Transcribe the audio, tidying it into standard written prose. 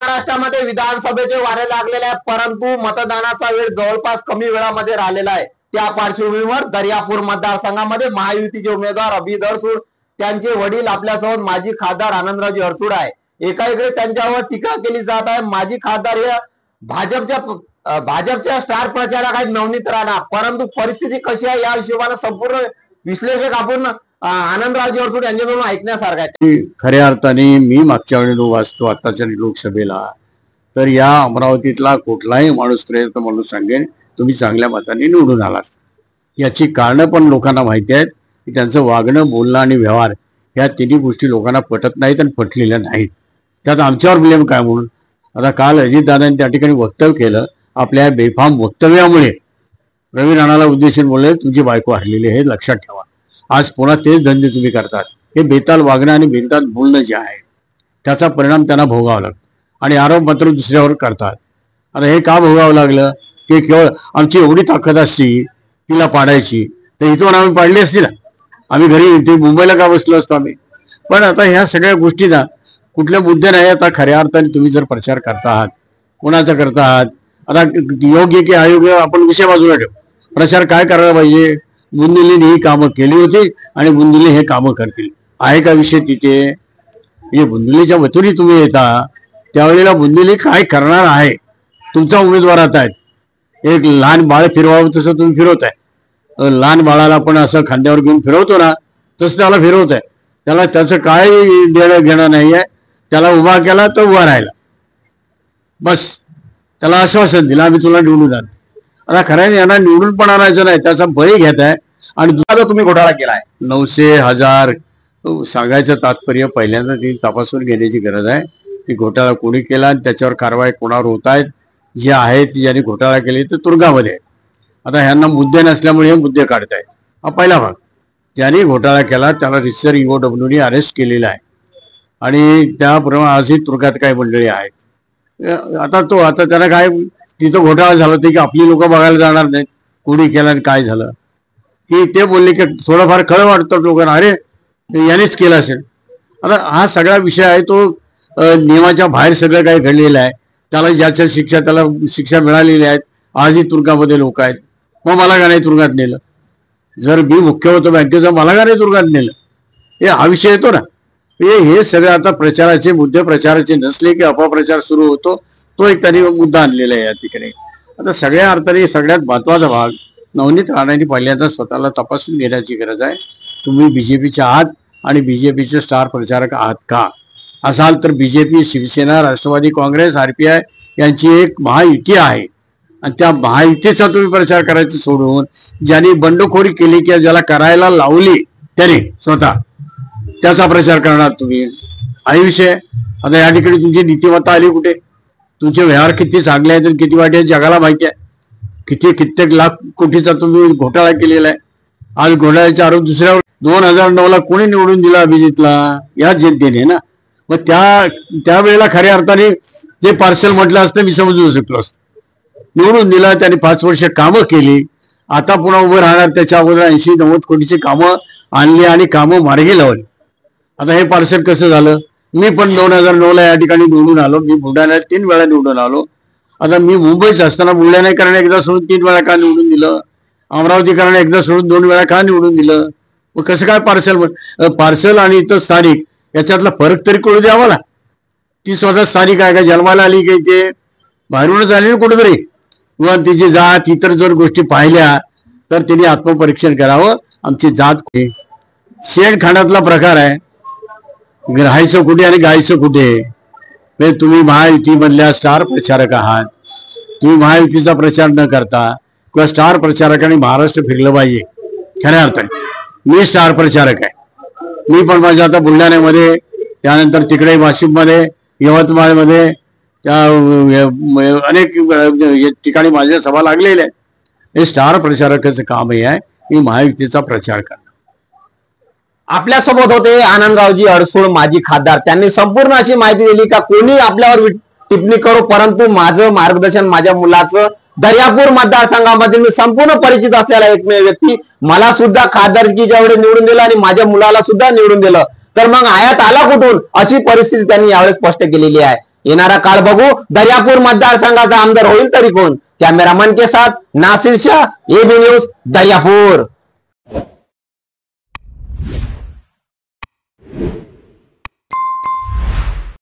महाराष्ट्रामध्ये विधानसभेचे वारे लागलेले आहे, परंतु मतदानाचा वेळ जवळपास कमी वेळामध्ये राहिलेला आहे। त्या पार्श्वभूमीवर दर्यापूर मतदारसंघामध्ये महायुतीचे उमेदवार अभिजित अडसूळ त्यांचे वडील आपल्यासोबत माजी खासदार आनंदरावजी अडसूळ आहे। एकाकडे त्यांच्यावर टीका केली जात आहे। माजी खासदार हे भाजपच्या स्टार प्रचारक आहेत नवनीत राणा, परंतु परिस्थिती कशी आहे या हिशोबाने संपूर्ण विश्लेषक आपण आनंदरावजी अडसूळ यांच्याकडून ऐकण्यासारखं आहे। खऱ्या अर्थाने मी मागच्या वेळेला वाचतो आताच्या लोकसभेला तर या अमरावतीतला कुठलाही माणूस श्रेष्ठ माणूस सांगेन तुम्ही चांगल्या मताने निवडून आलात। याची कारणं पण लोकांना माहिती आहेत की त्यांचं वागणं बोलणं आणि व्यवहार या तिन्ही गोष्टी लोकांना पटत नाहीत आणि पटलेल्या नाहीत। त्यात आमच्यावर ब्लेम काय म्हणून आता काल अजितदादांनी त्या ठिकाणी वक्तव्य केलं। आपल्या बेफाम वक्तव्यामुळे रवी राणाला उद्देशून बोलले तुमची बायको हरलेली हे लक्षात ठेवा। आज पुन्हा तेच धंदे तुम्ही करतात। हे बेताल वागणं आणि बेताल बोलणं जे आहे त्याचा परिणाम त्यांना भोगावा लागतो आणि आरोप मात्र दुसऱ्यावर करतात। आता हे का भोगावं लागलं की केवळ आमची एवढी ताकद असती तिला पाडायची तर इथून आम्ही पाडली असती ना, आम्ही घरी इथे मुंबईला का बसलो असतो आम्ही। पण आता ह्या सगळ्या गोष्टींना कुठल्या मुद्दे नाही। आता खऱ्या अर्थाने तुम्ही जर प्रचार करता आहात कोणाचा करता आहात आता योग्य की अयोग्य आपण विषय बाजूला ठेवू। प्रचार काय करायला पाहिजे, बुंदिलीने ही कामं केली होती आणि बुंदिली हे कामं करतील आहे का विषय तिथे। म्हणजे बुंदिलीच्या वतीने तुम्ही येता त्यावेळेला बुंदिली काय करणार आहे तुमचा उमेदवार आता आहेत। एक लहान बाळ फिरवावं तसं तुम्ही फिरवताय। लहान बाळाला पण असं खांद्यावर घेऊन फिरवतो ना तसं त्याला फिरवत आहे। त्याला त्याचं काय देणं घेणं नाही आहे। त्याला उभा केला तर उभा राहिला बस, त्याला आश्वासन दिलं आम्ही तुला निवडून आणू। आता खऱ्याने यांना निवडून पण आणायचं नाही त्याचा बळी घेत आहे आणि दुसरा तुम्ही घोटाळा केलाय 900,000 सांगायचं तात्पर्य पहिल्यांदा ती तपासून घेण्याची गरज आहे की घोटाळा कोणी केला आणि त्याच्यावर कारवाई कोणावर होत आहेत। जे आहेत ज्यांनी घोटाळा केले ते तुरुंगामध्ये आहेत। आता ह्यांना मुद्दे नसल्यामुळे हे मुद्दे काढतायत। हा पहिला भाग, ज्यांनी घोटाळा केला त्याला रिसर EOWने अरेस्ट केलेला आहे आणि त्याप्रमाणे आजही तुरुंगात काही मंडळी आहेत। आता त्यांना काय तिथं घोटाळा झाला ते की आपली लोक बघायला जाणार नाहीत कोणी केला आणि काय झालं की ते बोलले की थोडंफार खळं वाटतं लोकांना, अरे यानेच केलं असेल। आता हा सगळा विषय आहे तो नियमाच्या बाहेर सगळं काही घडलेलं आहे। त्याला ज्याच्या शिक्षा त्याला शिक्षा मिळालेली आहेत। आजही तुरुंगामध्ये लोक आहेत। मग मला का नाही तुरुंगात नेलं, जर मी मुख्य होतो बँकेचा मला का नाही तुरुंगात नेलं, हे हा विषय येतो ना। हे सगळे आता प्रचाराचे मुद्दे प्रचाराचे नसले की अपप्रचार सुरू होतो तो एक त्यांनी मुद्दा आणलेला आहे या ठिकाणी। आता सगळ्या अर्थाने सगळ्यात महत्वाचा भाग नवनीत राणांनी पहिल्यांदा स्वतःला तपासून घेण्याची गरज आहे। तुम्ही बीजेपीच्या आहात आणि बीजेपीचे स्टार प्रचारक आहात का असाल तर बीजेपी शिवसेना राष्ट्रवादी काँग्रेस RPI यांची एक महायुती आहे आणि त्या महायुतीचा तुम्ही प्रचार करायचं सोडून ज्यांनी बंडखोरी केली किंवा ज्याला करायला लावली त्याने स्वतः त्याचा प्रचार करणार तुम्ही हा विषय। आता या ठिकाणी तुमची नीतिमत्ता आली कुठे, तुमचे व्यवहार किती चांगले आहेत आणि किती वाईट आहेत जगाला माहिती आहे। कित्येक लाख कोटीचा तुम्ही घोटाळा केलेला आहे। आज घोटाळ्याचे आरोप दुसऱ्यावर 2009ला कोणी निवडून दिला अभिजितला या जनतेने ना। मग त्यावेळेला खऱ्या अर्थाने जे पार्सल म्हटलं असतं मी समजू शकलो असतो। निवडून दिला त्यांनी 5 वर्ष कामं केली, आता पुन्हा उभं राहणार त्याच्या अगोदर 80-90 कोटीची कामं आणली आणि कामं मार्गी लावली। आता हे पार्सल कसं झालं, मी पण 2009ला या ठिकाणी निवडून आलो। मी बुलढाण्यात 3 वेळा निवडून आलो। आता मी मुंबईच असताना बुलढाण्याकरांना एकदा सोडून 3 वेळा का निवडून दिलं, अमरावतीकरांना एकदा सोडून 2 वेळा का निवडून दिलं। मग कसं काय पार्सल आणि इथं स्थानिक याच्यातला फरक तरी कळू द्या मला। ती स्वतः स्थानिक आहे का, जन्माला आली काही ते बाहेरूनच आली ना कुठेतरी, किंवा तिची जात इतर जर गोष्टी पाहिल्या तर तिने आत्मपरीक्षण करावं। आमची जात शेणखाण्यातला प्रकार आहे, राहायचं कुठे आणि गायचं कुठे। तुम्ही महायुतीमधल्या स्टार प्रचारक आहात, तुम्ही महायुतीचा प्रचार न करता किंवा स्टार प्रचारकांनी महाराष्ट्र फिरलं पाहिजे। खऱ्या अर्थाने मी स्टार प्रचारक आहे। मी पण माझ्या आता बुलढाण्यामध्ये त्यानंतर तिकडे वाशिममध्ये यवतमाळमध्ये अनेक ठिकाणी माझ्या सभा लागलेल्या आहेत। हे स्टार प्रचारकाचं काम हे आहे की महायुतीचा प्रचार करणं। आपल्यासोबत होते आनंदरावजी अडसूळ माजी खासदार, त्यांनी संपूर्ण अशी माहिती दिली का कोणी आपल्यावर टिप्पणी करो परंतु माझं मार्गदर्शन माझ्या मुलाचं दर्यापूर मतदारसंघामध्ये मी संपूर्ण परिचित असलेला एकमेव व्यक्ती, मला सुद्धा खासदारकीच्या वेळेस निवडून दिलं आणि माझ्या मुलाला सुद्धा निवडून दिलं, तर मग आयात आला कुठून अशी परिस्थिती त्यांनी यावेळेस स्पष्ट केलेली आहे। येणारा काळ बघू दर्यापूर मतदारसंघाचा आमदार होईल तरी कोण। कॅमेरामन के साथ नासिर शाह, एबी न्यूज, दर्यापूर।